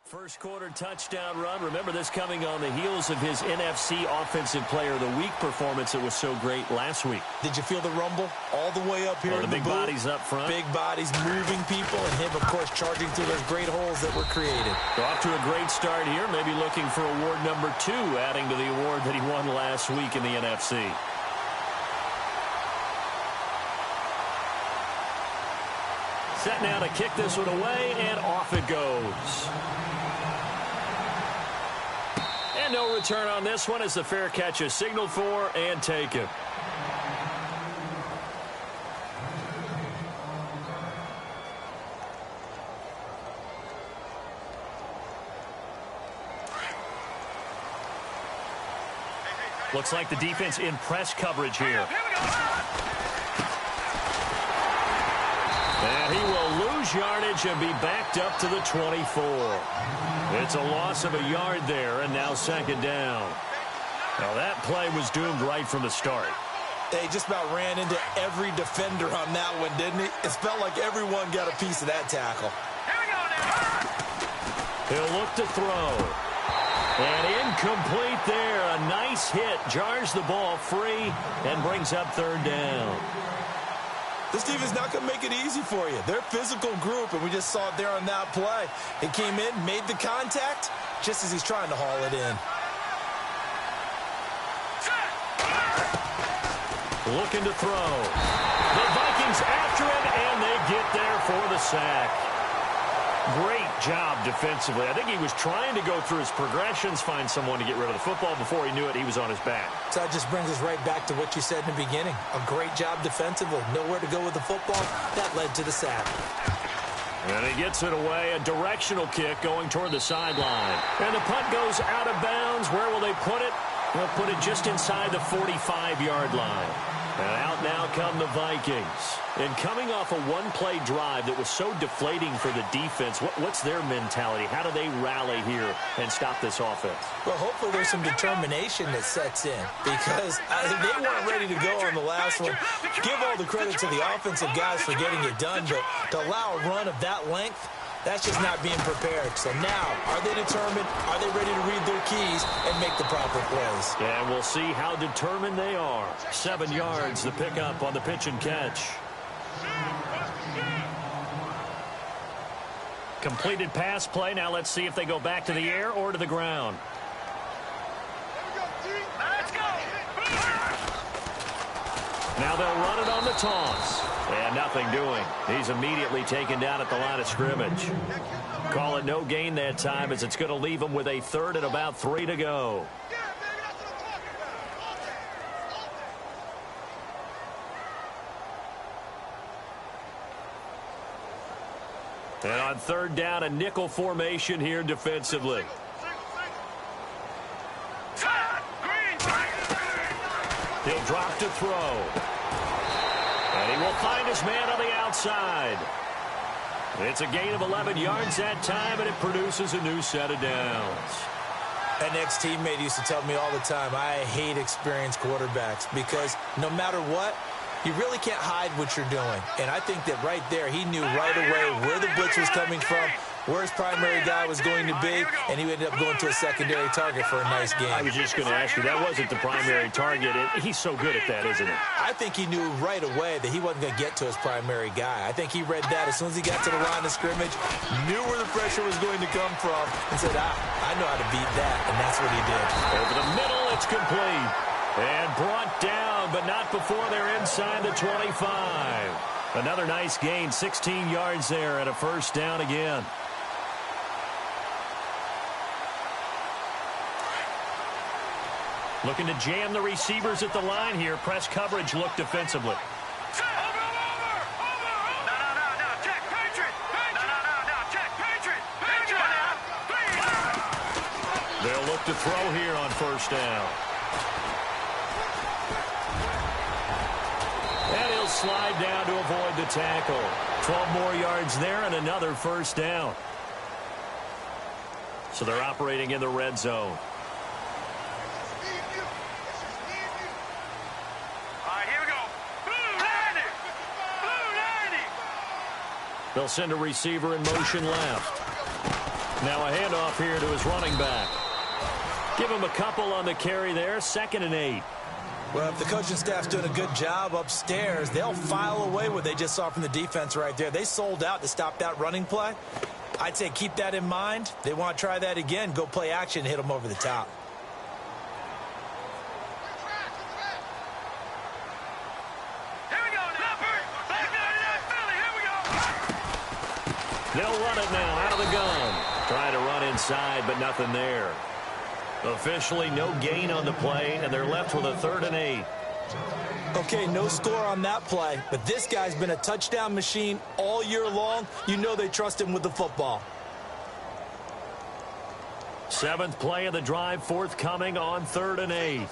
First quarter touchdown run. Remember this coming on the heels of his NFC Offensive Player of the Week performance that was so great last week. Did you feel the rumble all the way up here in the big booth? Bodies up front. Big bodies moving people, and him, of course, charging through those great holes that were created. So off to a great start here. Maybe looking for award number 2, adding to the award that he won last week in the NFC. Set now to kick this one away, and off it goes. And no return on this one as the fair catch is signaled for and taken. Looks like the defense in press coverage here. And he will lose yardage and be backed up to the 24. It's a loss of a yard there, and now second down. Now that play was doomed right from the start. They just about ran into every defender on that one, didn't he? It felt like everyone got a piece of that tackle. He'll look to throw. And incomplete there. A nice hit. Jars the ball free and brings up third down. This defense not going to make it easy for you. They're a physical group, and we just saw it there on that play. He came in, made the contact, just as he's trying to haul it in. Looking to throw. The Vikings after him, and they get there for the sack. Great job defensively. I think he was trying to go through his progressions, find someone to get rid of the football. Before he knew it, he was on his back. So that just brings us right back to what you said in the beginning. A great job defensively. Nowhere to go with the football. That led to the sack. And he gets it away. A directional kick going toward the sideline. And the punt goes out of bounds. Where will they put it? They'll put it just inside the 45-yard line. And out now come the Vikings. And coming off a one-play drive that was so deflating for the defense, what's their mentality? How do they rally here and stop this offense? Well, hopefully there's some determination that sets in because they weren't ready to go on the last one. Give all the credit to the offensive guys for getting it done, but to allow a run of that length, that's just not being prepared. So now, are they determined? Are they ready to read their keys and make the proper plays? And we'll see how determined they are. 7 yards, the pickup on the pitch and catch. Completed pass play. Now let's see if they go back to the air or to the ground. Now they'll run it on the toss. And nothing doing. He's immediately taken down at the line of scrimmage. Call it no gain that time as it's going to leave him with a third and about 3 to go. And on third down, a nickel formation here defensively. He'll drop to throw. And he will find his man on the outside. It's a gain of 11 yards that time, and it produces a new set of downs. An ex-teammate used to tell me all the time, I hate experienced quarterbacks because no matter what, you really can't hide what you're doing. And I think that right there, he knew right away where the blitz was coming from, where his primary guy was going to be, and he ended up going to a secondary target for a nice game. I was just going to ask you, that wasn't the primary target. He's so good at that, isn't he? I think he knew right away that he wasn't going to get to his primary guy. I think he read that as soon as he got to the line of scrimmage, knew where the pressure was going to come from, and said, I know how to beat that, and that's what he did. Over the middle, it's complete. And brought down, but not before they're inside the 25. Another nice gain, 16 yards there, and a first down again. Looking to jam the receivers at the line here. Press coverage look defensively. They'll look to throw here on first down. And he'll slide down to avoid the tackle. 12 more yards there and another first down. So they're operating in the red zone. They'll send a receiver in motion left. Now a handoff here to his running back. Give him a couple on the carry there, 2nd and 8. Well, if the coaching staff's doing a good job upstairs, they'll file away what they just saw from the defense right there. They sold out to stop that running play. I'd say keep that in mind. They want to try that again. Go play action and hit them over the top. They'll run it now out of the gun. Trying to run inside, but nothing there. Officially, no gain on the play, and they're left with a 3rd and 8. Okay, no score on that play, but this guy's been a touchdown machine all year long. You know they trust him with the football. 7th play of the drive, forthcoming on 3rd and 8.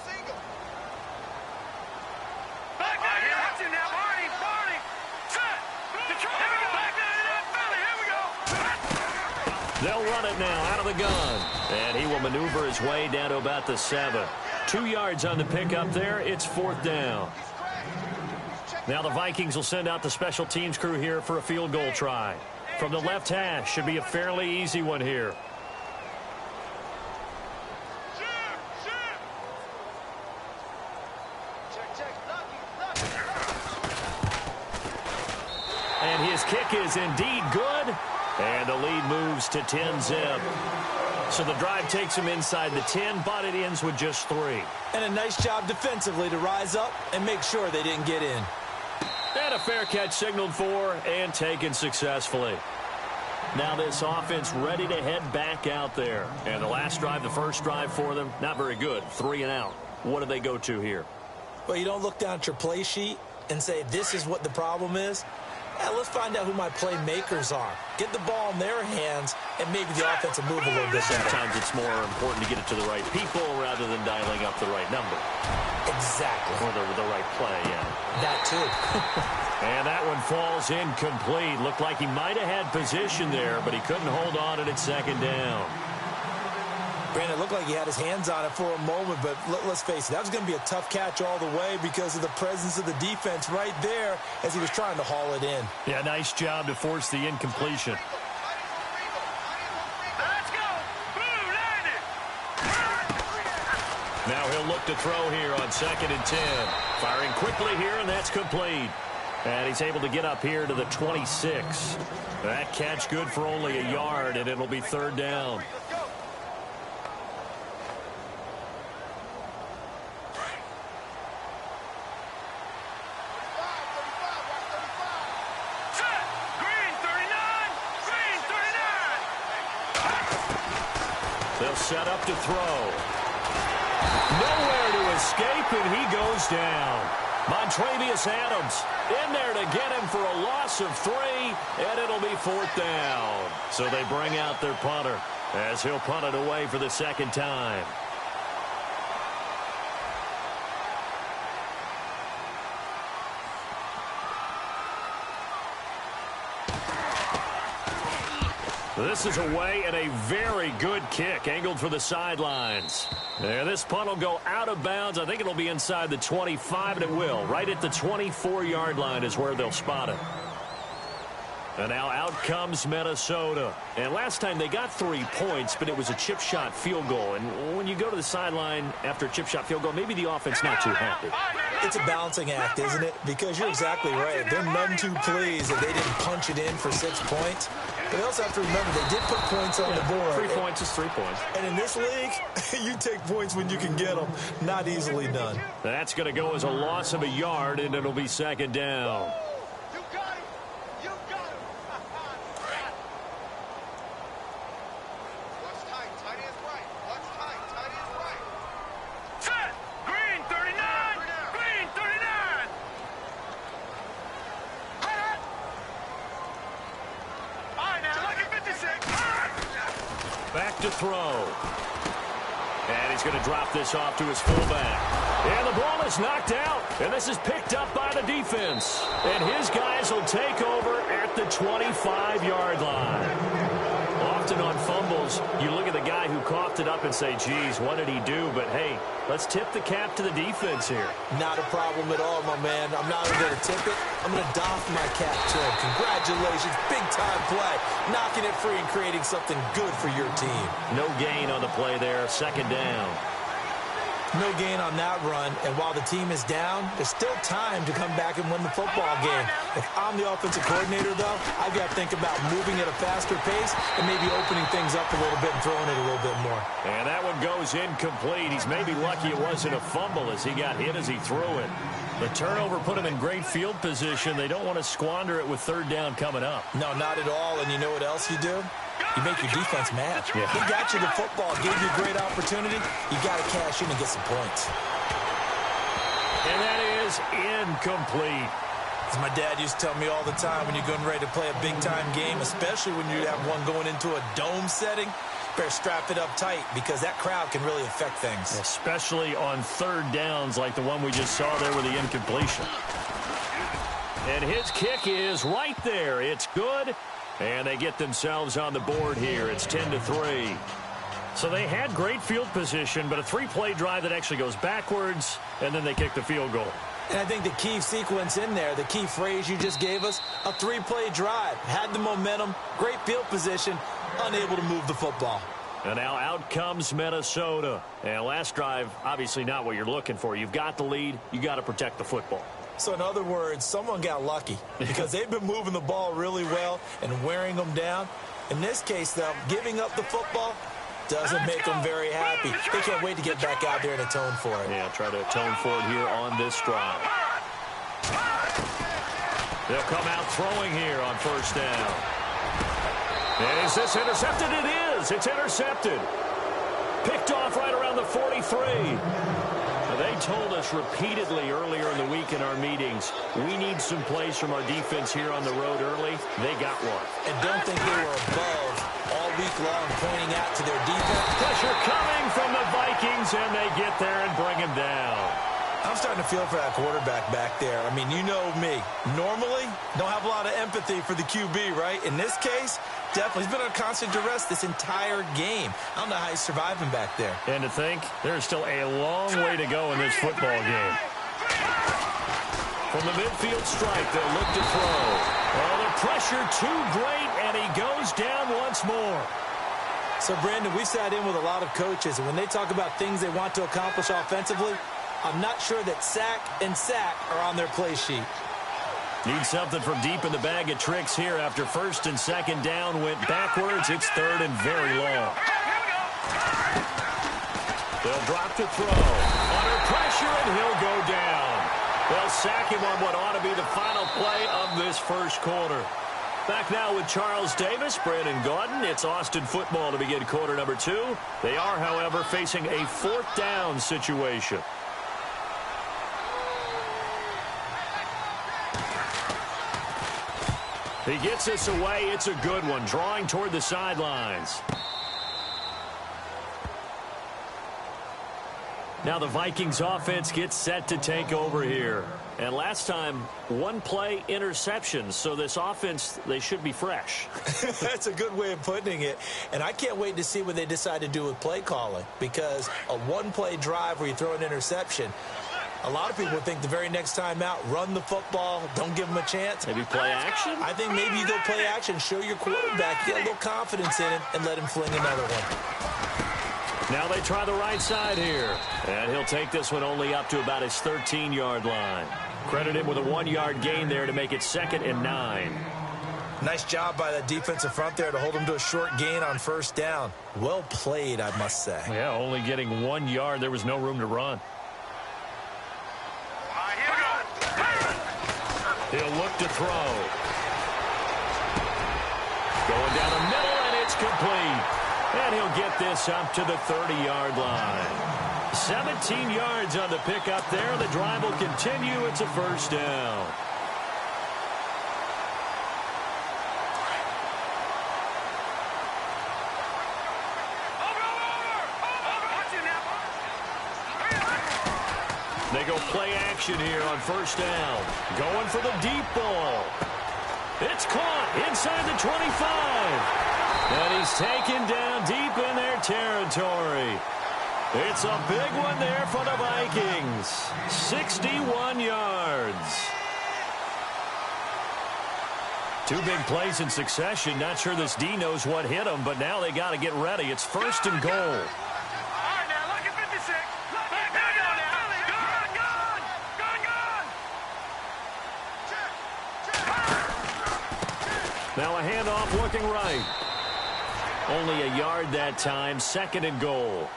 They'll run it now out of the gun. And he will maneuver his way down to about the 7. 2 yards on the pickup there. It's 4th down. Now the Vikings will send out the special teams crew here for a field goal try. From the left hash, should be a fairly easy one here. And his kick is indeed good. And the lead moves to 10-zip. So the drive takes him inside the 10, but it ends with just 3. And a nice job defensively to rise up and make sure they didn't get in. And a fair catch signaled for and taken successfully. Now this offense ready to head back out there. And the last drive, the first drive for them, not very good. 3 and out. What do they go to here? Well, you don't look down at your play sheet and say, this is what the problem is. Yeah, let's find out who my playmakers are. Get the ball in their hands, and maybe the offense will move a little bit better. Sometimes it's more important to get it to the right people rather than dialing up the right number. Exactly. Or the right play, yeah. That too. And that one falls incomplete. Looked like he might have had position there, but he couldn't hold on it at 2nd down. Brandon, it looked like he had his hands on it for a moment, but let's face it, that was going to be a tough catch all the way because of the presence of the defense right there as he was trying to haul it in. Yeah, nice job to force the incompletion. Let's go. Blue, land it. Now he'll look to throw here on 2nd and 10. Firing quickly here, and that's complete. And he's able to get up here to the 26. That catch good for only a yard, and it'll be 3rd down. They'll set up to throw. Nowhere to escape, and he goes down. Montravius Adams in there to get him for a loss of 3, and it'll be 4th down. So they bring out their punter as he'll punt it away for the 2nd time. This is away and a very good kick angled for the sidelines. And this punt will go out of bounds. I think it'll be inside the 25, and it will. Right at the 24-yard line is where they'll spot it. And now out comes Minnesota. And last time they got 3 points, but it was a chip shot field goal. And when you go to the sideline after a chip shot field goal, maybe the offense not too happy. It's a balancing act, isn't it? Because you're exactly right. They're none too pleased that they didn't punch it in for 6 points. But they also have to remember they did put points on the board. 3 points is 3 points. And in this league, you take points when you can get them. Not easily done. That's going to go as a loss of a yard, and it'll be 2nd down. Back to throw. And he's going to drop this off to his fullback. And the ball is knocked out. And this is picked up by the defense. And his guys will take over at the 25-yard line. Often on fumbles, you look at the guy who coughed it up up and say, geez, what did he do? But, hey, let's tip the cap to the defense here. Not a problem at all, my man. I'm not even going to tip it. I'm going to doff my cap to him. Congratulations. Big-time play. Knocking it free and creating something good for your team. No gain on the play there. Second down. No gain on that run, and while the team is down, there's still time to come back and win the football game. If I'm the offensive coordinator, though, I've got to think about moving at a faster pace and maybe opening things up a little bit and throwing it a little bit more. And that one goes incomplete. He's maybe lucky it wasn't a fumble as he got hit as he threw it. The turnover put him in great field position. They don't want to squander it with third down coming up. No, not at all, and you know what else you do? You make your defense mad. Yeah. He got you the football, gave you a great opportunity. You got to cash in and get some points. And that is incomplete. As my dad used to tell me all the time, when you're getting ready to play a big-time game, especially when you have one going into a dome setting, better strap it up tight because that crowd can really affect things. Especially on third downs like the one we just saw there with the incompletion. And his kick is right there. It's good. And they get themselves on the board here. It's 10-3. So they had great field position, but a three-play drive that actually goes backwards, and then they kick the field goal. And I think the key sequence in there, the key phrase you just gave us, a three-play drive. Had the momentum, great field position, unable to move the football. And now out comes Minnesota. And last drive, obviously not what you're looking for. You've got the lead. You got to protect the football. So in other words, someone got lucky because they've been moving the ball really well and wearing them down. In this case, though, giving up the football doesn't make them very happy. They can't wait to get back out there and atone for it. Yeah, try to atone for it here on this drive. They'll come out throwing here on first down. And is this intercepted? It is. It's intercepted. Picked off right around the 43. They told us repeatedly earlier in the week in our meetings, we need some plays from our defense here on the road early. They got one. And don't think they were above all week long pointing out to their defense. Pressure coming from the Vikings, and they get there and bring him down. I'm starting to feel for that quarterback back there. I mean, you know me. Normally, don't have a lot of empathy for the QB, right? In this case, definitely. He's been on constant duress this entire game. I don't know how he's surviving back there. And to think, there's still a long way to go in this football game. From the midfield strike, they'll look to throw. Oh, the pressure too great, and he goes down once more. So, Brandon, we sat in with a lot of coaches, and when they talk about things they want to accomplish offensively, I'm not sure that sack and sack are on their play sheet. Need something from deep in the bag of tricks here after first and second down went backwards. It's third and very long. They'll drop to throw. Under pressure, and he'll go down. They'll sack him on what ought to be the final play of this first quarter. Back now with Charles Davis, Brandon Gaudin. It's Austin football to begin quarter number 2. They are, however, facing a fourth down situation. He gets this away. It's a good one. Drawing toward the sidelines. Now the Vikings offense gets set to take over here. And last time, one play interceptions. So this offense, they should be fresh. That's a good way of putting it. And I can't wait to see what they decide to do with play calling. Because a one-play drive where you throw an interception, a lot of people think the very next time out, run the football, don't give them a chance. Maybe play action? I think maybe you go play action, show your quarterback, get a little confidence in him, and let him fling another one. Now they try the right side here. And he'll take this one only up to about his 13-yard line. Credit him with a 1-yard gain there to make it 2nd and 9. Nice job by that defensive front there to hold him to a short gain on first down. Well played, I must say. Yeah, only getting 1 yard. There was no room to run. He'll look to throw. Going down the middle, and it's complete. And he'll get this up to the 30-yard line. 17 yards on the pickup there. The drive will continue. It's a first down. They go play action here on first down. Going for the deep ball. It's caught inside the 25. And he's taken down deep in their territory. It's a big one there for the Vikings. 61 yards. Two big plays in succession. Not sure this D knows what hit him, but now they got to get ready. It's 1st and goal. Now a handoff looking right. Only a yard that time. 2nd and goal.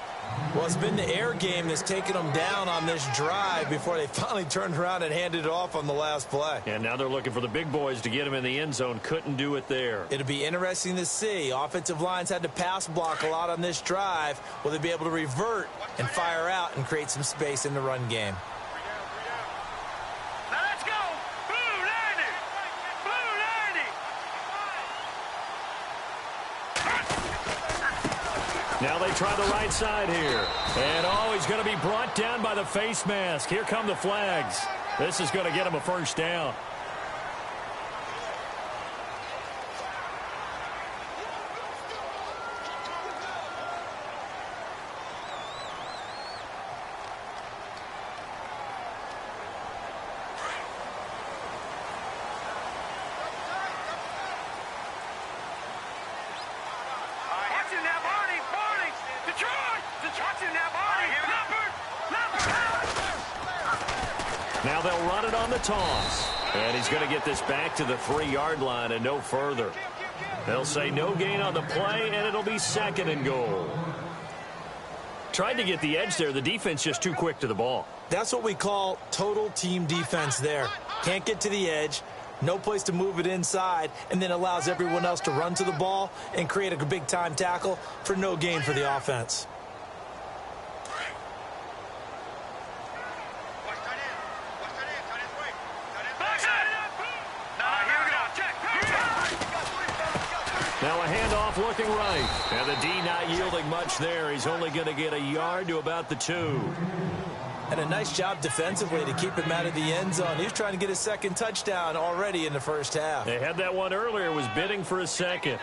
Well, it's been the air game that's taken them down on this drive before they finally turned around and handed it off on the last play. And now they're looking for the big boys to get him in the end zone. Couldn't do it there. It'll be interesting to see. Offensive lines had to pass block a lot on this drive. Will they be able to revert and fire out and create some space in the run game? Now they try the right side here. And, he's going to be brought down by the face mask. Here come the flags. This is going to get him a 1st down. Now they'll run it on the toss. And he's going to get this back to the 3-yard line and no further. They'll say no gain on the play, and it'll be 2nd and goal. Tried to get the edge there. The defense just too quick to the ball. That's what we call total team defense there. Can't get to the edge, no place to move it inside, and then allows everyone else to run to the ball and create a big-time tackle for no gain for the offense. Now a handoff looking right. And the D not yielding much there. He's only going to get a yard to about the 2. And a nice job defensively to keep him out of the end zone. He was trying to get his 2nd touchdown already in the 1st half. They had that one earlier, was bidding for a 2nd.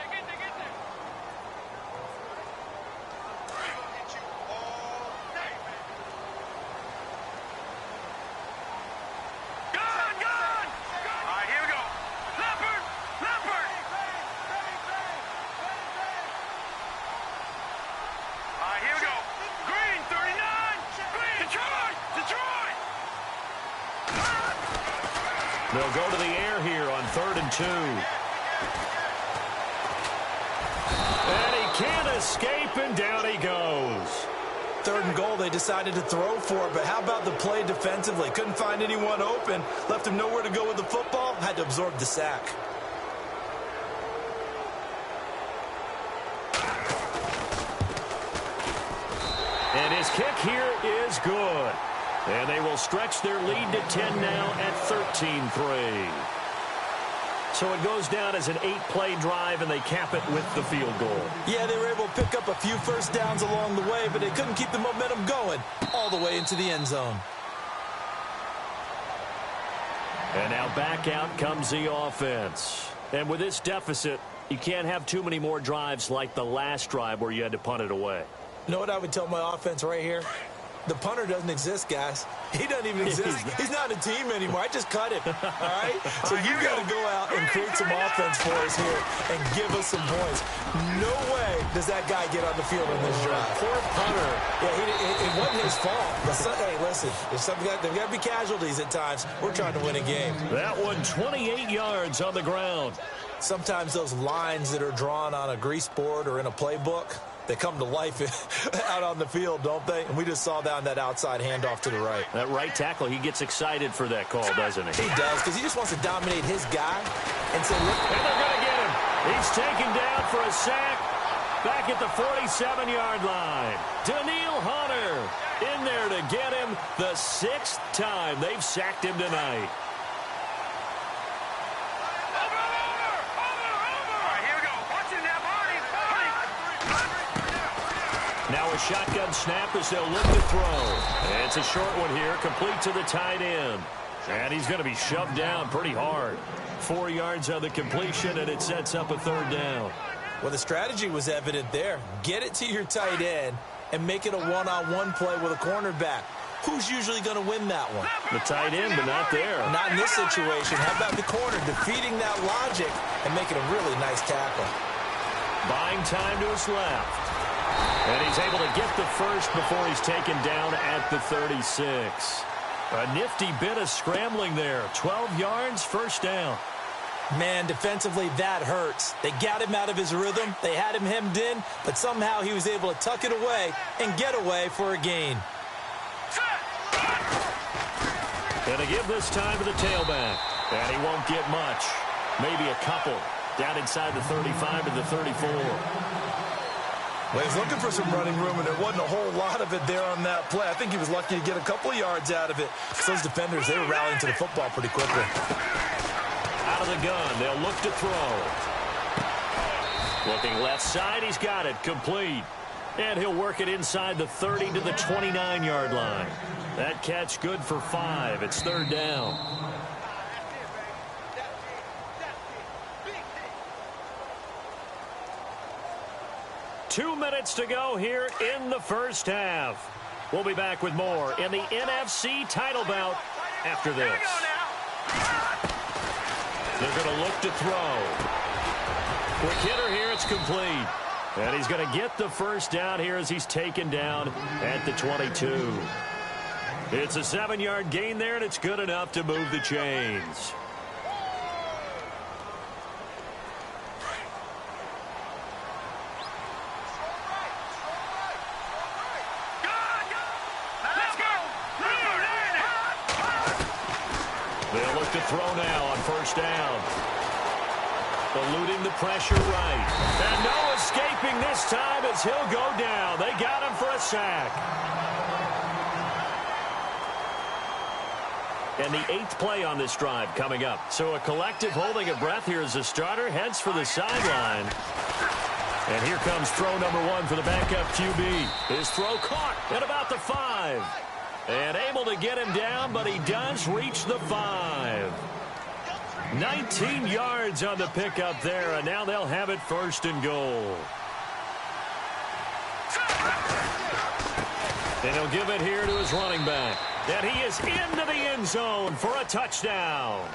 They'll go to the air here on 3rd and 2. And he can't escape, and down he goes. 3rd and goal, they decided to throw for it, but how about the play defensively? Couldn't find anyone open, left him nowhere to go with the football, had to absorb the sack. And his kick here is good. And they will stretch their lead to 10 now at 13-3. So it goes down as an 8-play drive, and they cap it with the field goal. Yeah, they were able to pick up a few 1st downs along the way, but they couldn't keep the momentum going all the way into the end zone. And now back out comes the offense. And with this deficit, you can't have too many more drives like the last drive where you had to punt it away. You know what I would tell my offense right here? The punter doesn't exist, guys. He doesn't even exist. He's not a team anymore. I just cut him, all right? So you got to go out and create some offense for us here and give us some points. No way does that guy get on the field in this drive. Poor punter. Yeah, it wasn't his fault. Hey, listen, there's got to be casualties at times. We're trying to win a game. That one, 28 yards on the ground. Sometimes those lines that are drawn on a grease board or in a playbook, they come to life out on the field, don't they? And we just saw down that outside handoff to the right. That right tackle, he gets excited for that call, doesn't he? He does, because he just wants to dominate his guy and say, look. And they're going to get him. He's taken down for a sack back at the 47-yard line. Daniil Hunter in there to get him the 6th time they've sacked him tonight. Now a shotgun snap as they'll look to throw. And it's a short one here, complete to the tight end. And he's going to be shoved down pretty hard. 4 yards on the completion, and it sets up a 3rd down. Well, the strategy was evident there. Get it to your tight end and make it a one-on-one play with a cornerback. Who's usually going to win that one? The tight end, but not there. Not in this situation. How about the corner defeating that logic and making a really nice tackle? Buying time to his left. And he's able to get the first before he's taken down at the 36. A nifty bit of scrambling there. 12 yards, first down. Man, defensively, that hurts. They got him out of his rhythm. They had him hemmed in, but somehow he was able to tuck it away and get away for a gain. And to give this time to the tailback. And he won't get much. Maybe a couple. Down inside the 35 to the 34. Well, he's looking for some running room, and there wasn't a whole lot of it there on that play. I think he was lucky to get a couple of yards out of it. Those defenders, they were rallying to the football pretty quickly. Out of the gun, they'll look to throw. Looking left side, he's got it, complete. And he'll work it inside the 30 to the 29-yard line. That catch good for 5. It's third down. Two minutes to go here in the first half. We'll be back with more in the NFC title bout after this. They're going to look to throw. Quick hitter here, it's complete. And he's going to get the first down here as he's taken down at the 22. It's a 7-yard gain there, and it's good enough to move the chains. They'll look to throw now on first down. Eluding the pressure right. And no escaping this time as he'll go down. They got him for a sack. And the 8th play on this drive coming up. So a collective holding of breath here as the starter heads for the sideline. And here comes throw number 1 for the backup QB. His throw caught at about the 5. And able to get him down, but he does reach the 5. 19 yards on the pickup there, and now they'll have it first and goal. And he'll give it here to his running back. And he is into the end zone for a touchdown.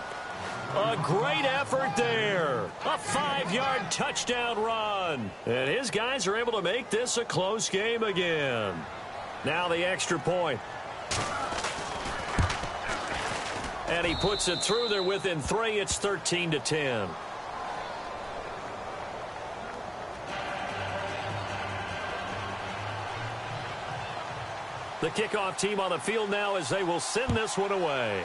A great effort there. A 5-yard touchdown run. And his guys are able to make this a close game again. Now the extra point. And he puts it through there within 3. It's 13-10. The kickoff team on the field now as they will send this one away.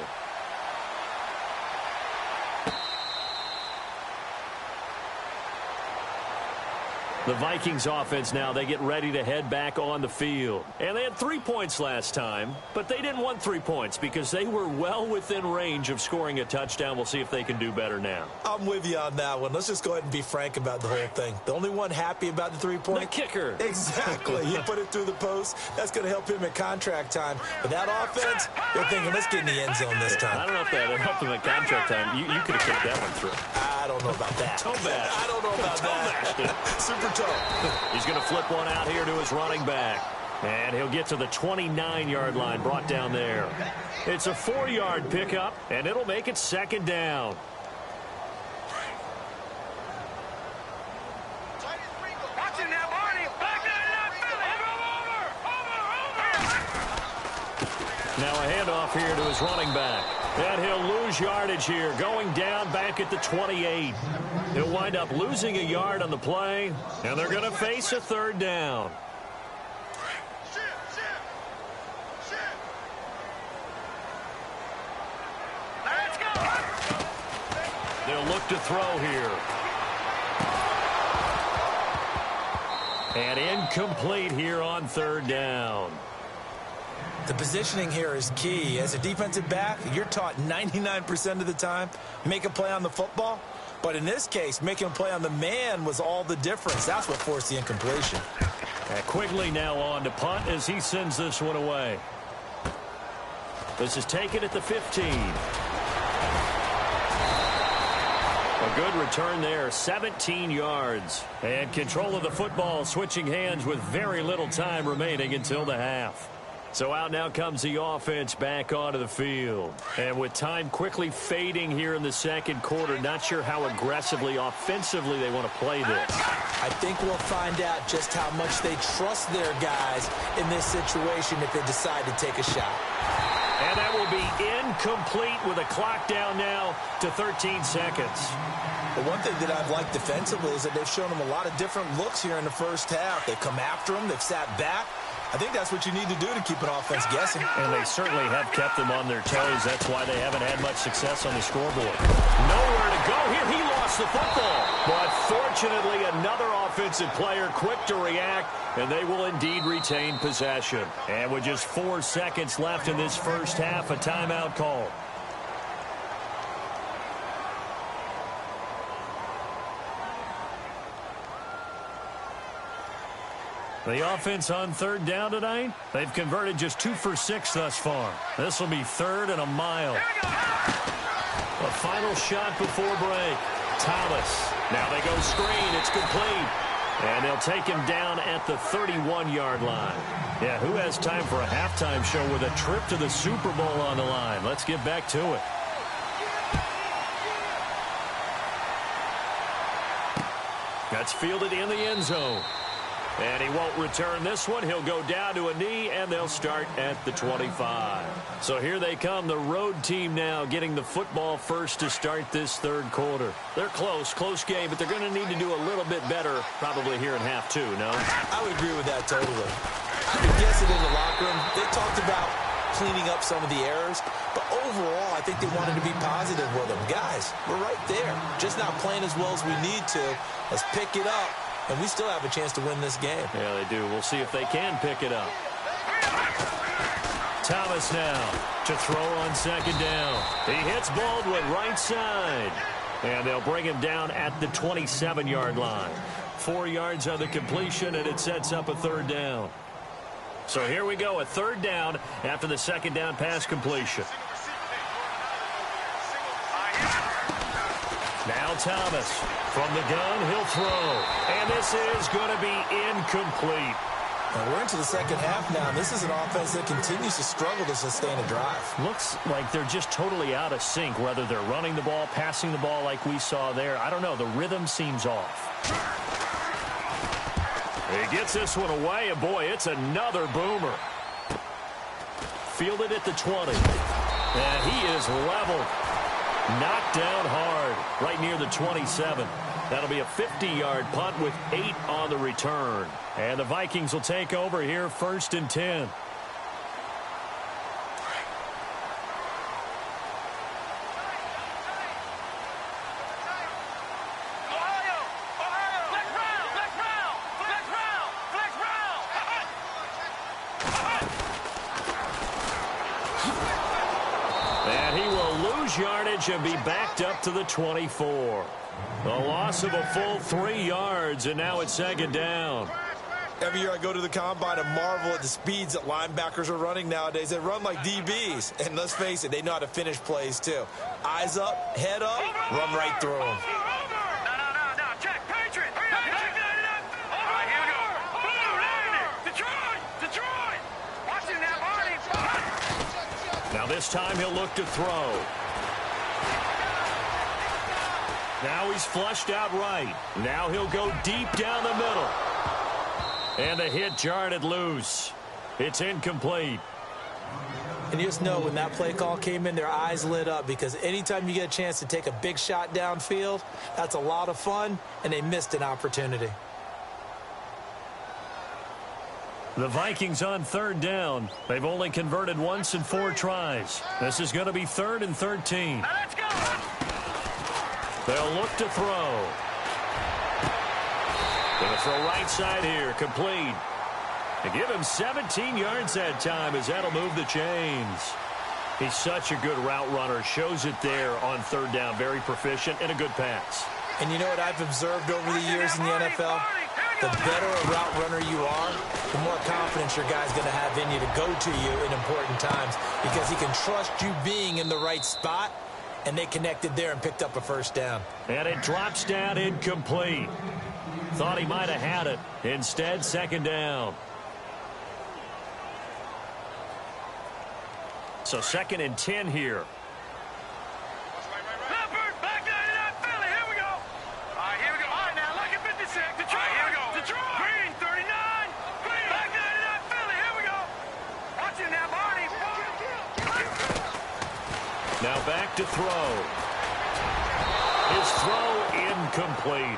The Vikings offense now, they get ready to head back on the field. And they had 3 points last time, but they didn't want 3 points because they were well within range of scoring a touchdown. We'll see if they can do better now. I'm with you on that one. Let's just go ahead and be frank about the whole thing. The only one happy about the 3-point? The kicker. Exactly. He put it through the post. That's going to help him at contract time. But that offense, they're thinking, let's get in the end zone this time. I don't know if that helped him at contract time. You could have kicked that one through. I don't know about that. Toe bash. I don't know about that. Super tough. He's going to flip one out here to his running back. And he'll get to the 29-yard line, brought down there. It's a 4-yard pickup, and it'll make it second down. Now a handoff here to his running back. And he'll lose yardage here, going down back at the 28. He'll wind up losing a yard on the play, and they're going to face a third down. They'll look to throw here. And incomplete here on third down. The positioning here is key. As a defensive back, you're taught 99% of the time, make a play on the football. But in this case, making a play on the man was all the difference. That's what forced the incompletion. And Quigley now on to punt as he sends this one away. This is taken at the 15. A good return there, 17 yards. And control of the football switching hands with very little time remaining until the half. So out now comes the offense back onto the field. And with time quickly fading here in the second quarter, not sure how aggressively, offensively they want to play this. I think we'll find out just how much they trust their guys in this situation if they decide to take a shot. And that will be incomplete with a clock down now to 13 seconds. The one thing that I've liked defensively is that they've shown them a lot of different looks here in the first half. They've come after them. They've sat back. I think that's what you need to do to keep an offense guessing. And they certainly have kept them on their toes. That's why they haven't had much success on the scoreboard. Nowhere to go here. He lost the football. But fortunately, another offensive player quick to react, and they will indeed retain possession. And with just 4 seconds left in this first half, a timeout call. The offense on third down tonight, they've converted just 2 for 6 thus far. This will be 3rd and a mile. A final shot before break. Thomas. Now they go screen. It's complete. And they'll take him down at the 31-yard line. Yeah, who has time for a halftime show with a trip to the Super Bowl on the line? Let's get back to it. That's fielded in the end zone. And he won't return this one. He'll go down to a knee, and they'll start at the 25. So here they come, the road team now getting the football first to start this third quarter. They're close game, but they're going to need to do a little bit better probably here in half two, no? I would agree with that totally. I could guess it in the locker room. They talked about cleaning up some of the errors, but overall, I think they wanted to be positive with them. Guys, we're right there. Just not playing as well as we need to. Let's pick it up. And we still have a chance to win this game. Yeah, they do. We'll see if they can pick it up. Thomas now to throw on second down. He hits Baldwin right side. And they'll bring him down at the 27-yard line. 4 yards on the completion, and it sets up a third down. So here we go, a third down after the second down pass completion. Now Thomas from the gun, he'll throw. And this is going to be incomplete. And we're into the second half now. This is an offense that continues to struggle to sustain a drive. Looks like they're just totally out of sync, whether they're running the ball, passing the ball like we saw there. I don't know. The rhythm seems off. He gets this one away, and boy, it's another boomer. Fielded at the 20. And he is leveled. Knocked down hard, right near the 27. That'll be a 50-yard punt with 8 on the return. And the Vikings will take over here, 1st and 10. And he will lose yardage and be backed up to the 24. A loss of a full 3 yards, and now it's 2nd down. Every year I go to the combine and marvel at the speeds that linebackers are running nowadays. They run like DBs. And let's face it, they know how to finish plays too. Eyes up, head up, run right through them. No. Check. Patriot. All right, here we go. Blue, landing. Detroit. Watching that, Marty. Now this time he'll look to throw. Now he's flushed out right. Now he'll go deep down the middle. And the hit jarred it loose. It's incomplete. And you just know when that play call came in, their eyes lit up, because anytime you get a chance to take a big shot downfield, that's a lot of fun, and they missed an opportunity. The Vikings on 3rd down. They've only converted once in 4 tries. This is going to be 3rd and 13. Now let's go. They'll look to throw. Going to throw right side here, complete. They give him 17 yards that time, as that'll move the chains. He's such a good route runner. Shows it there on 3rd down. Very proficient and a good pass. And you know what I've observed over the years in the NFL? The better a route runner you are, the more confidence your guy's going to have in you to go to you in important times, because he can trust you being in the right spot and they connected there and picked up a first down. And it drops down incomplete. Thought he might have had it. Instead, second down. So 2nd and 10 here. Leopard, back 99, Philly, here we go. All right, here we go. All right, now, look at 56. Detroit, all right, here we go. Detroit. Green, 39. Green, back 99, Philly, here we go. Watch it now, Barney. Now back to throw. His throw incomplete.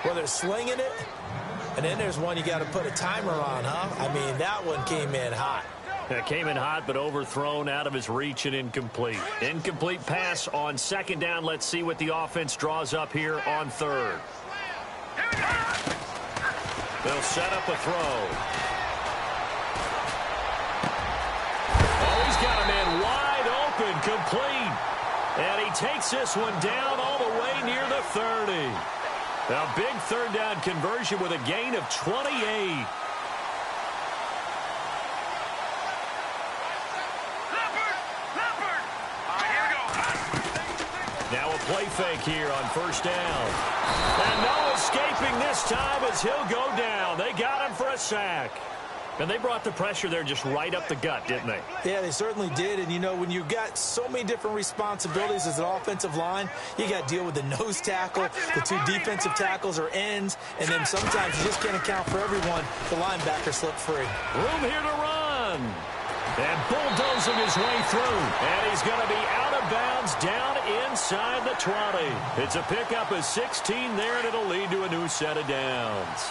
Well, they're slinging it, and then there's one you got to put a timer on, huh? I mean, that one came in hot. It came in hot, but overthrown, out of his reach, and incomplete. Incomplete pass on 2nd down. Let's see what the offense draws up here on 3rd. They'll set up a throw. Oh, he's got a man wide open, complete. And he takes this one down all the way near the 30. A big 3rd down conversion with a gain of 28. Now a play fake here on 1st down. And no escaping this time as he'll go down. They got him for a sack. And they brought the pressure there just right up the gut, didn't they? Yeah, they certainly did. And, you know, when you've got so many different responsibilities as an offensive line, you got to deal with the nose tackle, the 2 defensive tackles or ends, and then sometimes you just can't account for everyone. The linebacker slipped free. Room here to run. And bulldozing his way through. And he's going to be out of bounds down inside the 20. It's a pickup of 16 there, and it'll lead to a new set of downs.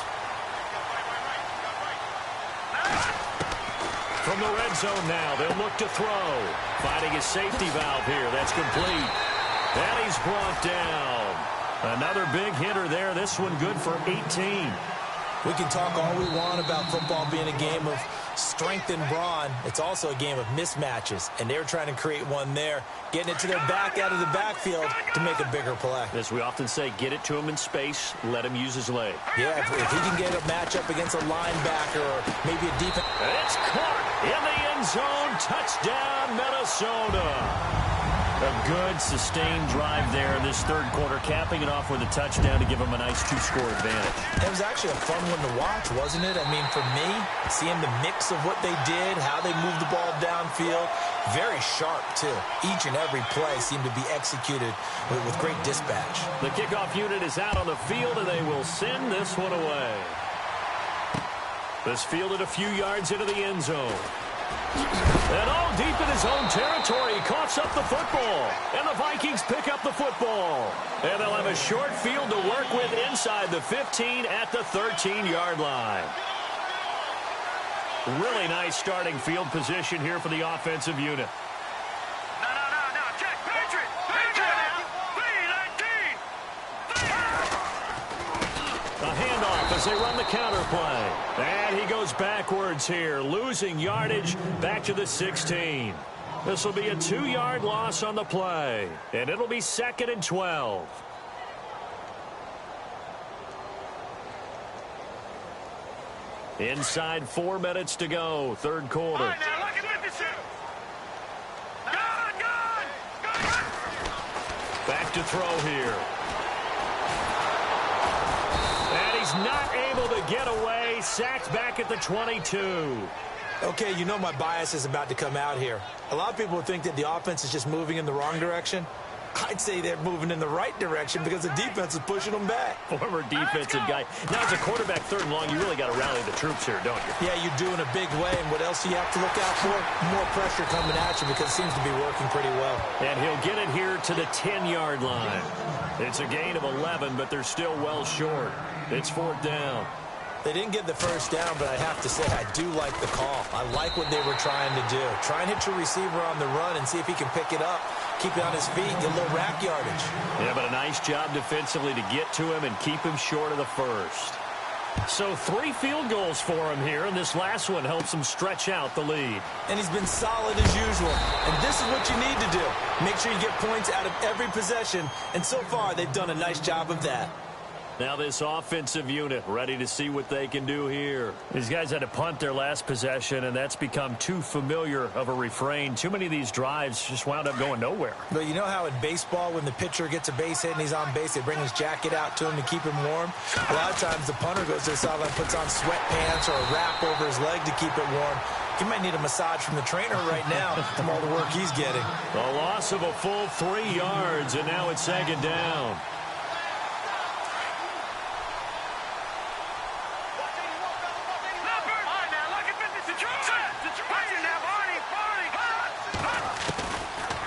From the red zone now, they'll look to throw. Finding his safety valve here. That's complete. And he's brought down. Another big hitter there. This one good for 18. We can talk all we want about football being a game of strength and brawn. It's also a game of mismatches, and they're trying to create one there, getting it to their back out of the backfield to make a bigger play. As we often say, get it to him in space, let him use his leg. Yeah, if he can get a matchup against a linebacker or maybe a defense. It's caught in the end zone. Touchdown, Minnesota. A good, sustained drive there in this 3rd quarter, capping it off with a touchdown to give them a nice 2-score advantage. It was actually a fun one to watch, wasn't it? I mean, for me, seeing the mix of what they did, how they moved the ball downfield, very sharp, too. Each and every play seemed to be executed with great dispatch. The kickoff unit is out on the field, and they will send this one away. This fielded a few yards into the end zone. And all deep in his own territory, he coughs up the football. And the Vikings pick up the football. And they'll have a short field to work with inside the 15 at the 13-yard line. Really nice starting field position here for the offensive unit. No, check, Patriot. A handoff as they run the counter play. And he goes backwards here, losing yardage back to the 16. This will be a 2-yard loss on the play. And it'll be 2nd and 12. Inside 4 minutes to go, 3rd quarter. All right, now, look at 56. Gone. Back to throw here. And he's not able to get away. Sacked back at the 22. Okay, you know my bias is about to come out here. A lot of people would think that the offense is just moving in the wrong direction. I'd say they're moving in the right direction because the defense is pushing them back. Former defensive guy. Now, as a quarterback, 3rd and long, you really got to rally the troops here, don't you? Yeah, you do in a big way. And what else do you have to look out for? More pressure coming at you because it seems to be working pretty well. And he'll get it here to the 10-yard line. It's a gain of 11, but they're still well short. It's 4th down. They didn't get the first down, but I have to say I do like the call. I like what they were trying to do. Try and hit your receiver on the run and see if he can pick it up. Keep it on his feet, get a little rack yardage. Yeah, but a nice job defensively to get to him and keep him short of the first. So 3 field goals for him here, and this last one helps him stretch out the lead. And he's been solid as usual. And this is what you need to do. Make sure you get points out of every possession. And so far, they've done a nice job of that. Now this offensive unit ready to see what they can do here. These guys had to punt their last possession, and that's become too familiar of a refrain. Too many of these drives just wound up going nowhere. But you know how in baseball, when the pitcher gets a base hit and he's on base, they bring his jacket out to him to keep him warm? A lot of times the punter goes to the sideline, puts on sweatpants or a wrap over his leg to keep it warm. He might need a massage from the trainer right now from all the work he's getting. A loss of a full 3 yards, and now it's second down.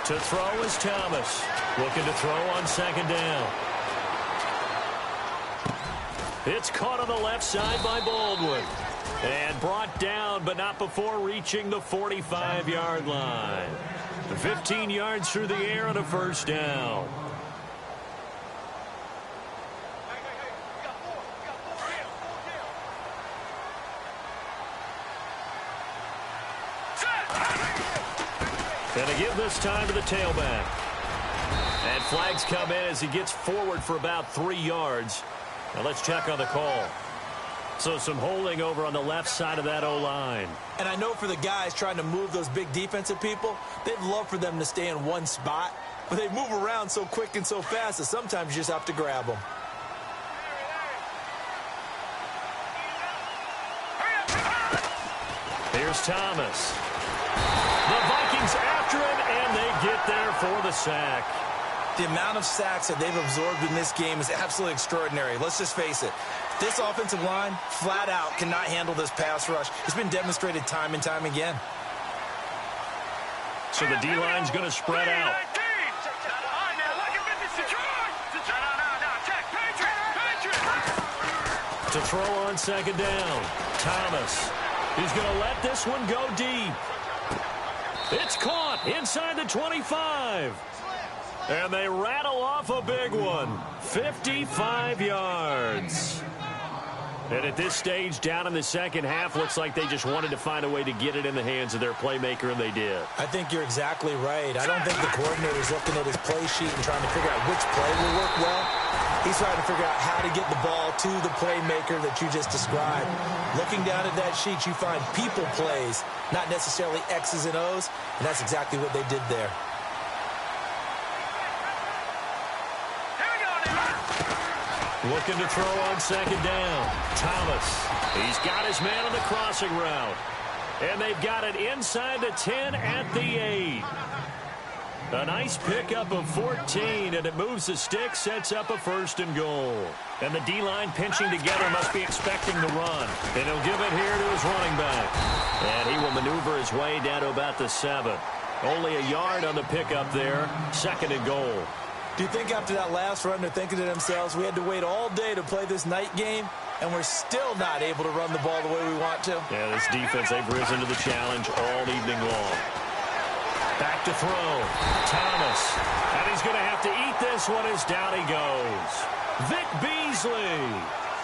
To throw is Thomas. Looking to throw on second down. It's caught on the left side by Baldwin. And brought down, but not before reaching the 45-yard line. 15 yards through the air on a first down. Gonna give this time to the tailback. And flags come in as he gets forward for about 3 yards. Now let's check on the call. So some holding over on the left side of that O-line. And I know for the guys trying to move those big defensive people, they'd love for them to stay in one spot. But they move around so quick and so fast that sometimes you just have to grab them. Here's Thomas. The Vikings after him, and they get there for the sack. The amount of sacks that they've absorbed in this game is absolutely extraordinary. Let's just face it. This offensive line, flat out, cannot handle this pass rush. It's been demonstrated time and time again. So the D-line's going to spread out. To throw on second down. Thomas. He's going to let this one go deep. It's caught inside the 25. And they rattle off a big one. 55 yards. And at this stage, down in the second half, looks like they just wanted to find a way to get it in the hands of their playmaker, and they did. I think you're exactly right. I don't think the coordinator's looking at his play sheet and trying to figure out which play will work well. He's trying to figure out how to get the ball to the playmaker that you just described. Looking down at that sheet, you find people plays, not necessarily X's and O's, and that's exactly what they did there. Looking to throw on second down. Thomas. He's got his man on the crossing route. And they've got it inside the 10 at the 8. A nice pickup of 14, and it moves the stick, sets up a 1st and goal. And the D-line pinching together must be expecting the run. And he'll give it here to his running back. And he will maneuver his way down to about the 7. Only a yard on the pickup there. 2nd and goal. Do you think after that last run they're thinking to themselves, we had to wait all day to play this night game, and we're still not able to run the ball the way we want to? Yeah, this defense, they've risen to the challenge all evening long. Back to throw. Thomas. And he's going to have to eat this one as down he goes. Vic Beasley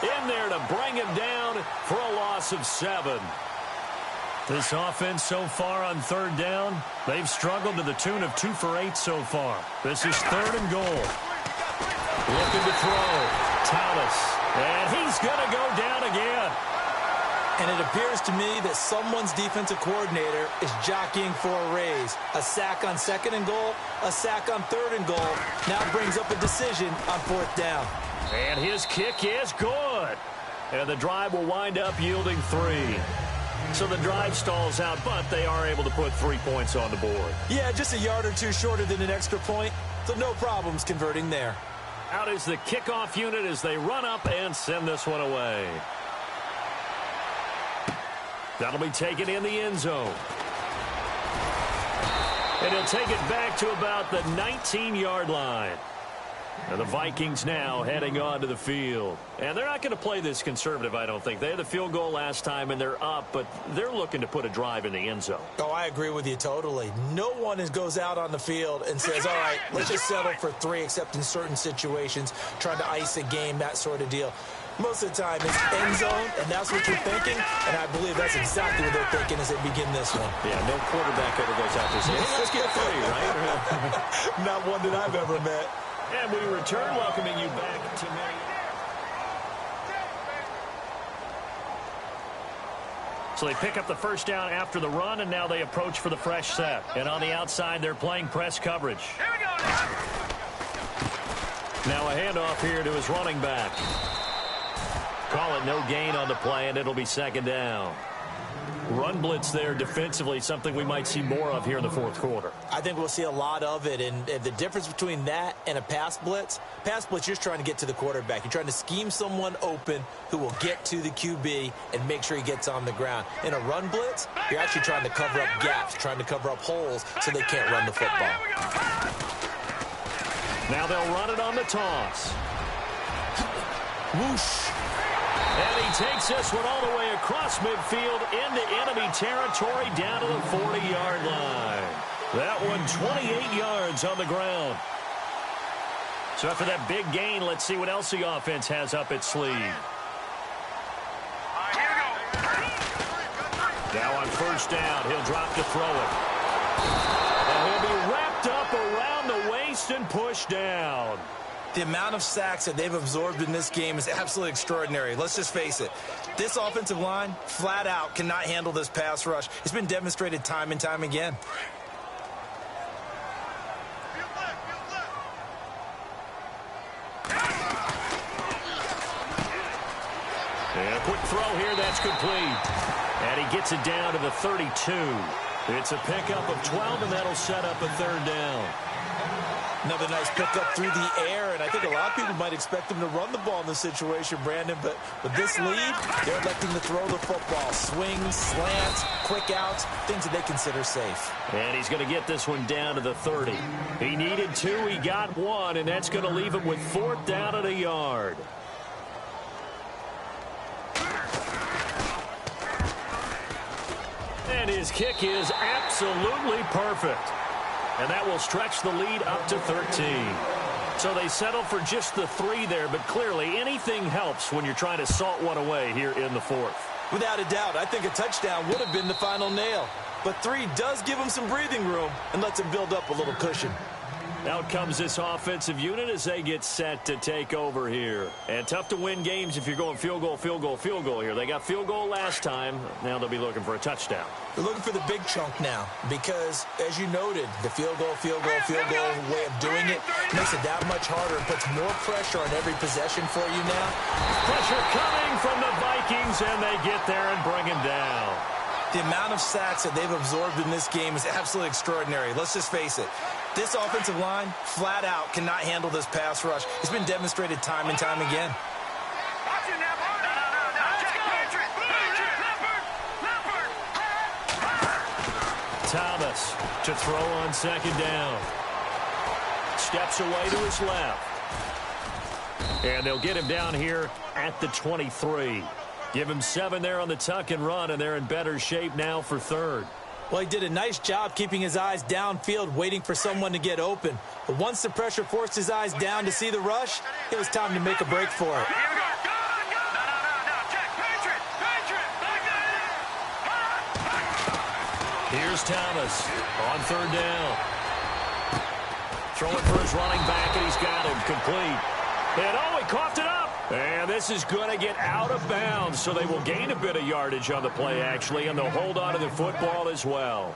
in there to bring him down for a loss of 7. This offense so far on 3rd down, they've struggled to the tune of 2 for 8 so far. This is 3rd and goal. Looking to throw. Thomas. And he's going to go down again. And it appears to me that someone's defensive coordinator is jockeying for a raise. A sack on 2nd and goal, a sack on 3rd and goal. Now brings up a decision on 4th down. And his kick is good. And the drive will wind up yielding 3. So the drive stalls out, but they are able to put 3 points on the board. Yeah, just a yard or two shorter than an extra point, so no problems converting there. Out is the kickoff unit as they run up and send this one away. That'll be taken in the end zone. And he'll take it back to about the 19-yard line. And the Vikings now heading onto the field. And they're not going to play this conservative, I don't think. They had the field goal last time, and they're up, but they're looking to put a drive in the end zone. Oh, I agree with you totally. No one goes out on the field and says, all right, let's just settle for 3, except in certain situations, trying to ice a game, that sort of deal. Most of the time, it's end zone, and that's what you're thinking, and I believe that's exactly what they're thinking as they begin this one. Yeah, no quarterback ever goes out there saying, hey, let's get 3, right? Not one that I've ever met. And we return, welcoming you back to Mary. So they pick up the first down after the run, and now they approach for the fresh set. And on the outside, they're playing press coverage. Here we go now. Now a handoff here to his running back. Call it no gain on the play, and it'll be second down. Run blitz there defensively, something we might see more of here in the fourth quarter. I think we'll see a lot of it, and the difference between that and a pass blitz, you're just trying to get to the quarterback. You're trying to scheme someone open who will get to the QB and make sure he gets on the ground. In a run blitz, you're actually trying to cover up gaps, trying to cover up holes so they can't run the football. Now they'll run it on the toss. Whoosh. And he takes this one all the way across midfield into enemy territory down to the 40-yard line. That one 28 yards on the ground. So after that big gain, let's see what else the offense has up its sleeve. Now on first down, he'll drop to throw it. And he'll be wrapped up around the waist and pushed down. The amount of sacks that they've absorbed in this game is absolutely extraordinary. Let's just face it. This offensive line, flat out, cannot handle this pass rush. It's been demonstrated time and time again. And a quick throw here, that's complete. And he gets it down to the 32. It's a pickup of 12, and that'll set up a third down. Another nice pickup through the air, and I think a lot of people might expect them to run the ball in this situation, Brandon, but with this lead, they're electing to throw the football. Swings, slants, quick outs, things that they consider safe. And he's going to get this one down to the 30. He needed 2, he got 1, and that's going to leave him with 4th down at a yard. And his kick is absolutely perfect. And that will stretch the lead up to 13. So they settle for just the 3 there, but clearly anything helps when you're trying to salt one away here in the 4th. Without a doubt, I think a touchdown would have been the final nail. But 3 does give them some breathing room and lets them build up a little cushion. Out comes this offensive unit as they get set to take over here. And tough to win games if you're going field goal, field goal, field goal here. They got field goal last time. Now they'll be looking for a touchdown. They're looking for the big chunk now because, as you noted, the field goal way of doing it makes it that much harder and puts more pressure on every possession for you now. Pressure coming from the Vikings, and they get there and bring him down. The amount of sacks that they've absorbed in this game is absolutely extraordinary. Let's just face it. This offensive line, flat out, cannot handle this pass rush. It's been demonstrated time and time again. Thomas to throw on second down. Steps away to his left. And they'll get him down here at the 23. Give him 7 there on the tuck and run, and they're in better shape now for 3rd. Well, he did a nice job keeping his eyes downfield, waiting for someone to get open. But once the pressure forced his eyes down to see the rush, it was time to make a break for it. Here's Thomas on 3rd down. Throwing for his running back, and he's got him complete. And oh, he coughed it up. And this is going to get out of bounds, so they will gain a bit of yardage on the play, actually, and they'll hold on to the football as well.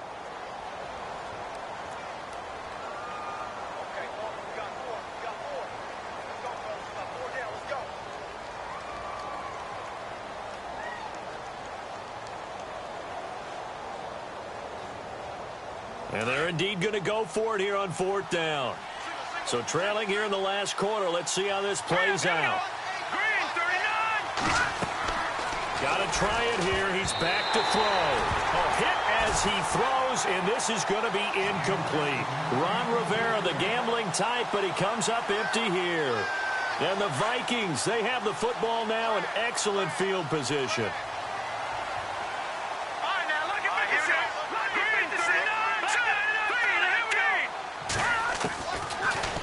And they're indeed going to go for it here on 4th down. So trailing here in the last quarter. Let's see how this plays out. Got to try it here. He's back to throw. A hit as he throws, and this is going to be incomplete. Ron Rivera, the gambling type, but he comes up empty here. And the Vikings, they have the football now in excellent field position.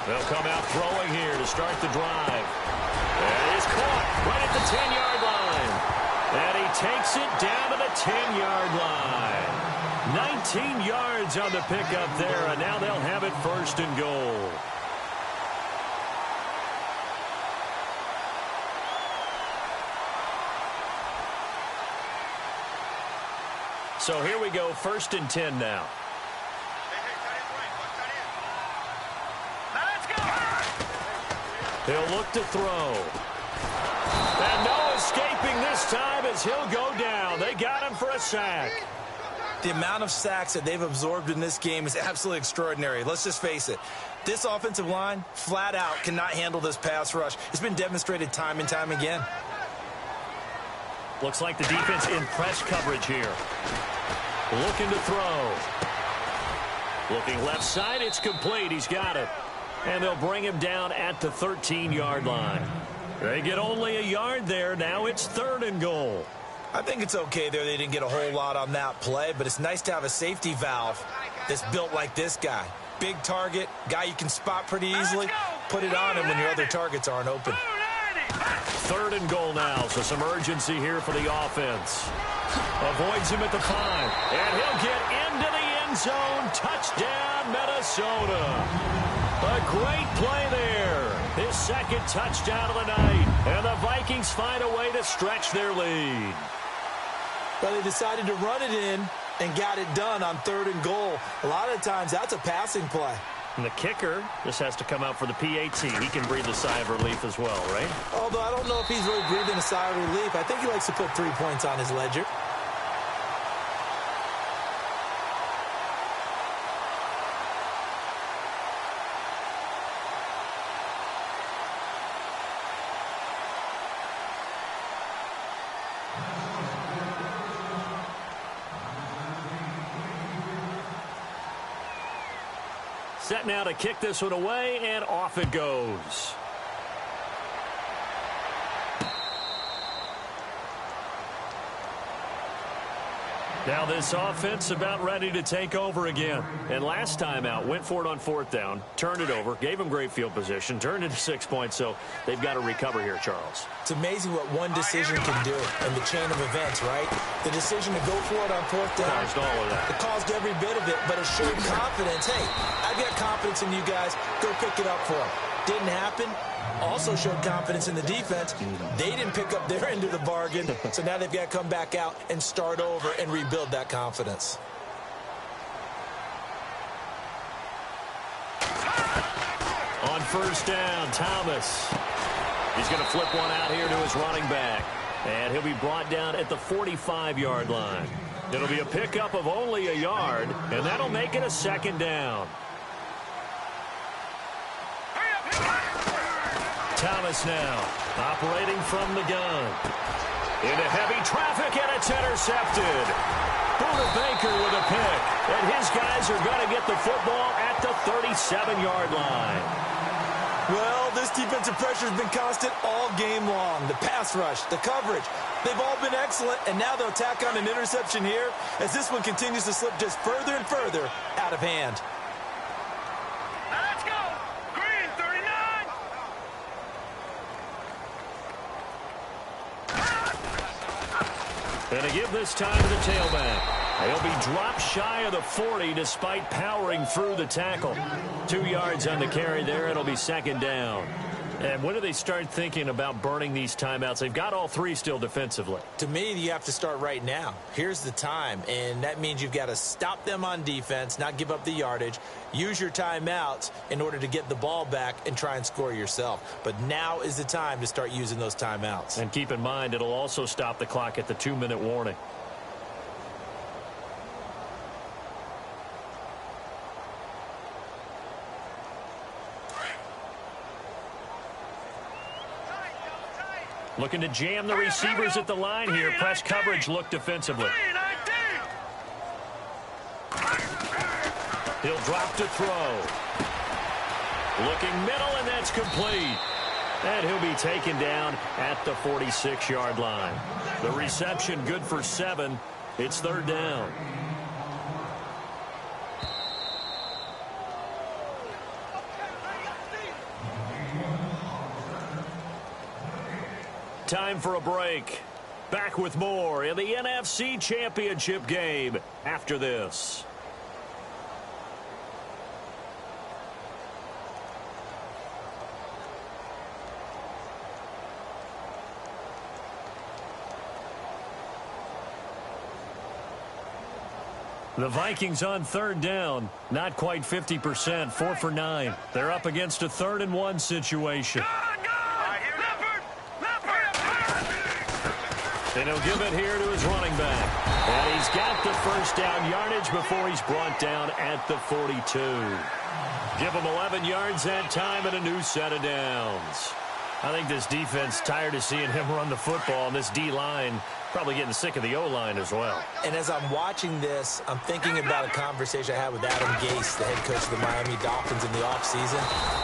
They'll come out throwing here to start the drive. And he's caught right at the 10-yard line. And he takes it down to the 10-yard line. 19 yards on the pickup there, and now they'll have it 1st and goal. So here we go, 1st and 10 now. He'll look to throw. And no escaping this time as he'll go down. They got him for a sack. The amount of sacks that they've absorbed in this game is absolutely extraordinary. Let's just face it. This offensive line, flat out, cannot handle this pass rush. It's been demonstrated time and time again. Looks like the defense in press coverage here. Looking to throw. Looking left side, it's complete. He's got it. And they'll bring him down at the 13-yard line. They get only a yard there. Now it's 3rd and goal. I think it's okay there. They didn't get a whole lot on that play, but it's nice to have a safety valve that's built like this guy. Big target, guy you can spot pretty easily. Put it on him when your other targets aren't open. 3rd and goal now, so some urgency here for the offense. Avoids him at the 5, and he'll get into the end zone. Touchdown, Minnesota. A great play there. His 2nd touchdown of the night. And the Vikings find a way to stretch their lead. Well, they decided to run it in and got it done on 3rd and goal. A lot of times, that's a passing play. And the kicker just has to come out for the PAT. He can breathe a sigh of relief as well, right? Although I don't know if he's really breathing a sigh of relief. I think he likes to put 3 points on his ledger. Set now to kick this one away, and off it goes. Now this offense about ready to take over again. And last time out, went for it on 4th down, turned it over, gave them great field position, turned it to 6 points, so they've got to recover here, Charles. It's amazing what one decision can do in the chain of events, right? The decision to go for it on 4th down. Caused all of that. It caused every bit of it, but it showed confidence. Hey, I've got confidence in you guys. Go pick it up for them. Didn't happen. Also showed confidence in the defense. They didn't pick up their end of the bargain, so now they've got to come back out and start over and rebuild that confidence. On 1st down, Thomas. He's going to flip one out here to his running back. And he'll be brought down at the 45-yard line. It'll be a pickup of only a yard, and that'll make it a 2nd down. Thomas now, operating from the gun. Into heavy traffic, and it's intercepted. Buda Baker with a pick, and his guys are going to get the football at the 37-yard line. Well, this defensive pressure has been constant all game long. The pass rush, the coverage, they've all been excellent, and now they'll tack on an interception here as this one continues to slip just further and further out of hand. Let's go. Green, 39. And to give this time to the tailback. He'll be dropped shy of the 40 despite powering through the tackle. 2 yards on the carry there. It'll be 2nd down. And when do they start thinking about burning these timeouts? They've got all 3 still defensively. To me, you have to start right now. Here's the time, and that means you've got to stop them on defense, not give up the yardage, use your timeouts in order to get the ball back and try and score yourself. But now is the time to start using those timeouts. And keep in mind, it'll also stop the clock at the 2-minute warning. Looking to jam the receivers at the line here. Press coverage look defensively. He'll drop to throw. Looking middle, and that's complete. And he'll be taken down at the 46-yard line. The reception good for 7. It's 3rd down. Time for a break. Back with more in the NFC Championship game after this. The Vikings on third down, not quite 50%, 4 for 9. They're up against a 3rd and 1 situation. And he'll give it here to his running back. And he's got the first down yardage before he's brought down at the 42. Give him 11 yards that time and a new set of downs. I think this defense tired of seeing him run the football, and this D-line probably getting sick of the O-line as well. And as I'm watching this, I'm thinking about a conversation I had with Adam Gase, the head coach of the Miami Dolphins in the offseason.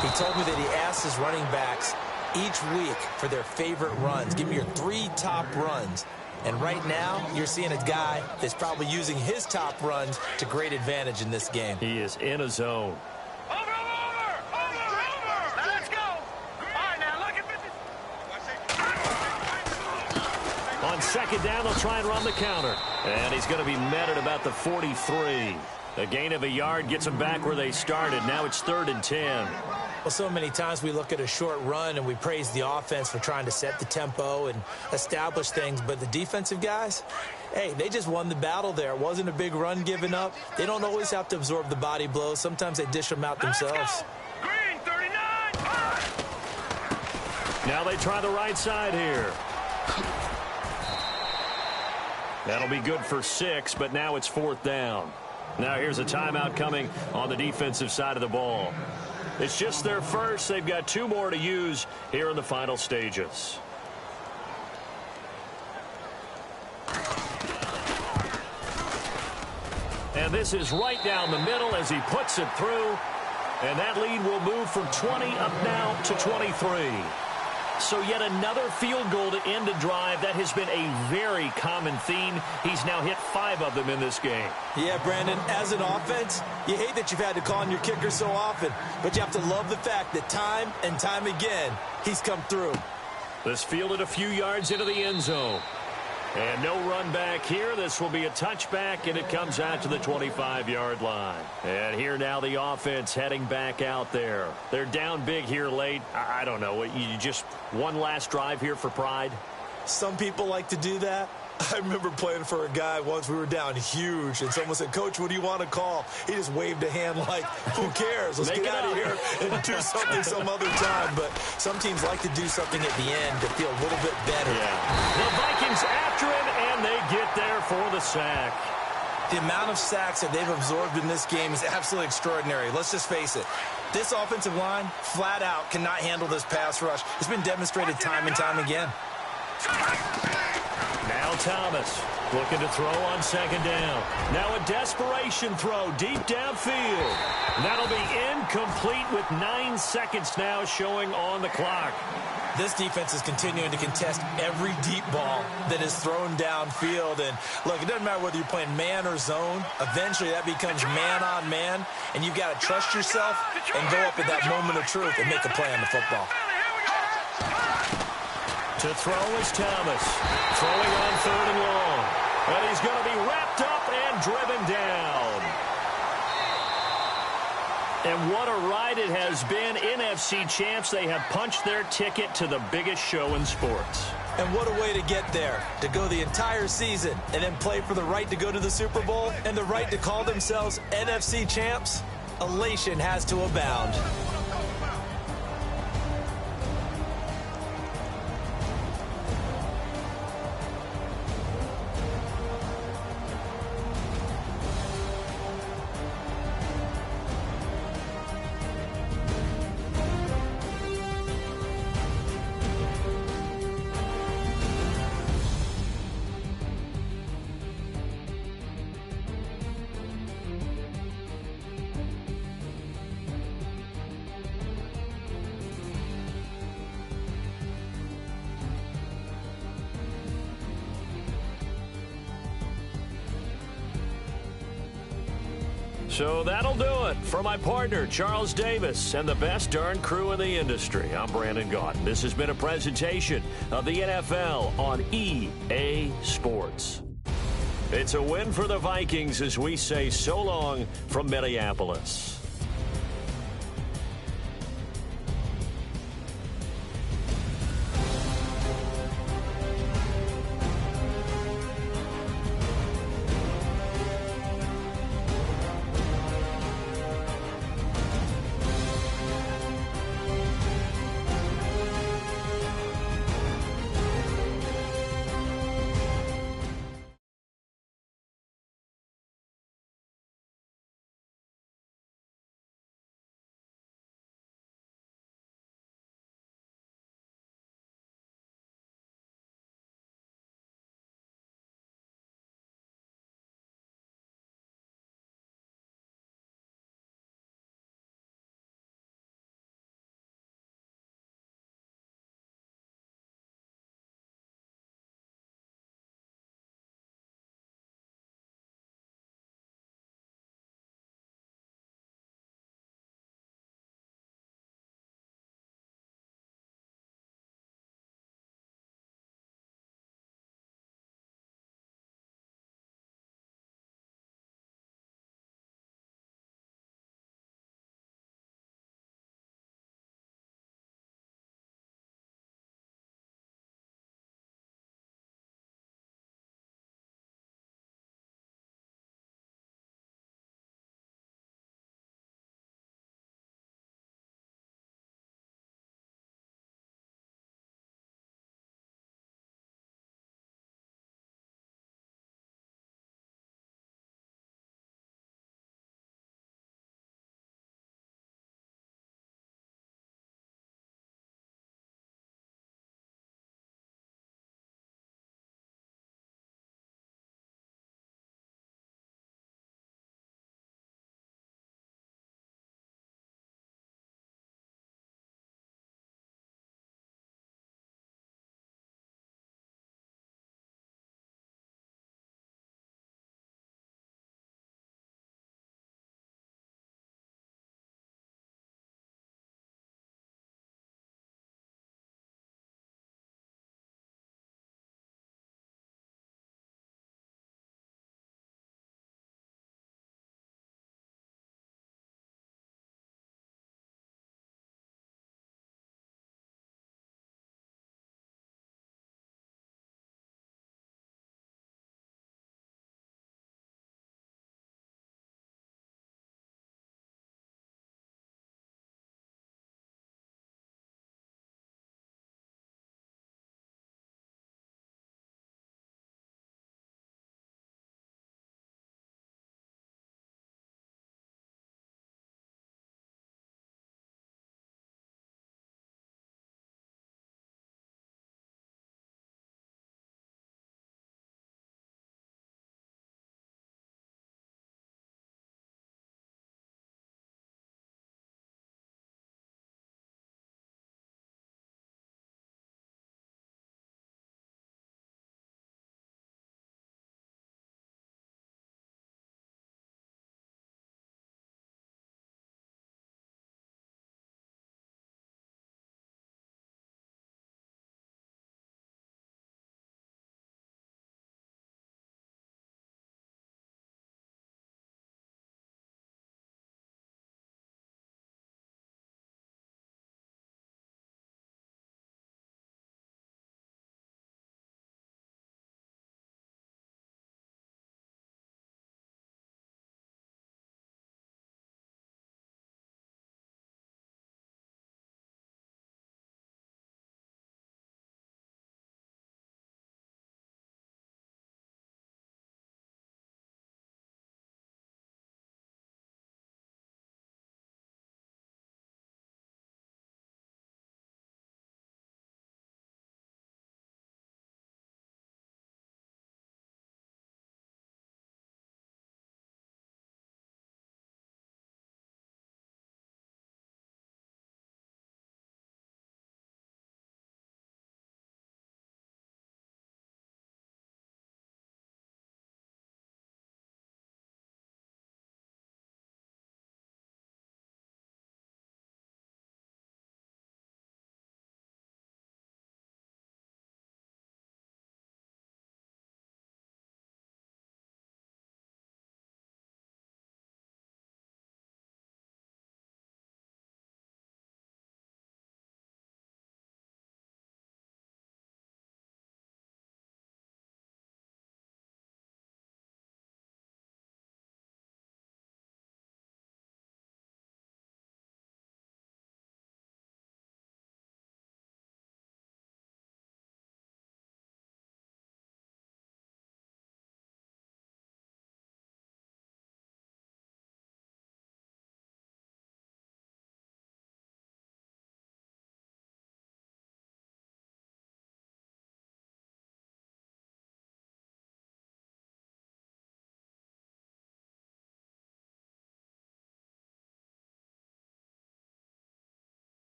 He told me that he asked his running backs each week for their favorite runs. Give me your 3 top runs. And right now, you're seeing a guy that's probably using his top runs to great advantage in this game. He is in a zone. On second down, they'll try and run the counter. And he's going to be met at about the 43. A gain of a yard gets them back where they started. Now it's 3rd and 10. Well, so many times we look at a short run and we praise the offense for trying to set the tempo and establish things. But the defensive guys, hey, they just won the battle there. It wasn't a big run given up. They don't always have to absorb the body blows. Sometimes they dish them out themselves. Green, 39. Now they try the right side here. That'll be good for 6, but now it's 4th down. Now here's a timeout coming on the defensive side of the ball. It's just their first. They've got 2 more to use here in the final stages. And this is right down the middle as he puts it through. And that lead will move from 20 up now to 23. So yet another field goal to end a drive. That has been a very common theme. He's now hit 5 of them in this game. Yeah, Brandon, as an offense, you hate that you've had to call on your kicker so often, but you have to love the fact that time and time again, he's come through. This fielded a few yards into the end zone. And no run back here. This will be a touchback, and it comes out to the 25-yard line. And here now the offense heading back out there. They're down big here late. I don't know. You just one last drive here for pride? Some people like to do that. I remember playing for a guy once. We were down huge, and someone said, "Coach, what do you want to call?" He just waved a hand like, who cares? Let's get out of here and do something some other time. But some teams like to do something at the end to feel a little bit better. Yeah. The Vikings after him, and they get there for the sack. The amount of sacks that they've absorbed in this game is absolutely extraordinary. Let's just face it. This offensive line, flat out, cannot handle this pass rush. It's been demonstrated time and time again. Now Thomas looking to throw on second down. Now a desperation throw deep downfield. That'll be incomplete with 9 seconds now showing on the clock. This defense is continuing to contest every deep ball that is thrown downfield. And, look, it doesn't matter whether you're playing man or zone. Eventually that becomes man on man, and you've got to trust yourself and go up at that moment of truth and make a play on the football. To throw is Thomas. Throwing on 3rd and long. And he's going to be wrapped up and driven down. And what a ride it has been. NFC champs, they have punched their ticket to the biggest show in sports. And what a way to get there, to go the entire season and then play for the right to go to the Super Bowl and the right to call themselves NFC champs. Elation has to abound. So that'll do it for my partner, Charles Davis, and the best darn crew in the industry. I'm Brandon Gaudin. This has been a presentation of the NFL on EA Sports. It's a win for the Vikings as we say so long from Minneapolis.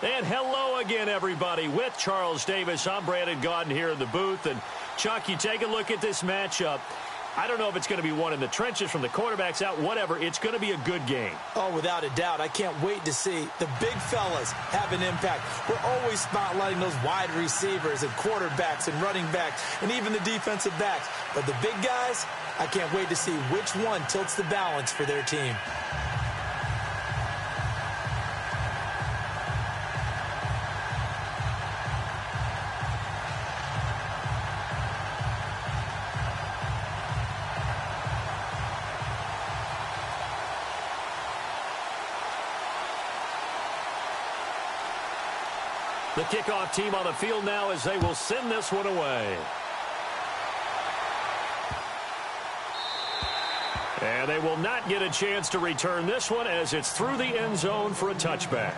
And hello again, everybody. With Charles Davis, I'm Brandon Gaudin here in the booth. And, Chuck, you take a look at this matchup. I don't know if it's going to be one in the trenches from the quarterbacks out, whatever. It's going to be a good game. Oh, without a doubt. I can't wait to see the big fellas have an impact. We're always spotlighting those wide receivers and quarterbacks and running backs and even the defensive backs. But the big guys, I can't wait to see which one tilts the balance for their team. The kickoff team on the field now as they will send this one away. And they will not get a chance to return this one as it's through the end zone for a touchback.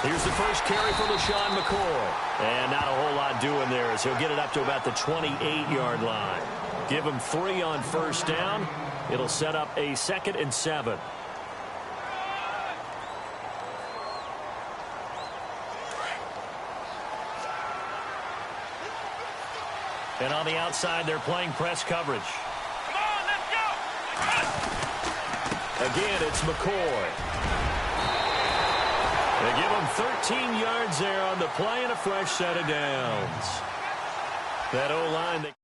Here's the first carry for LaShawn McCoy. And not a whole lot doing there as he'll get it up to about the 28-yard line. Give him 3 on first down. It'll set up a 2nd and 7. And on the outside, they're playing press coverage. Come on, let's go. Again, it's McCoy. They give him 13 yards there on the play and a fresh set of downs. That O-line...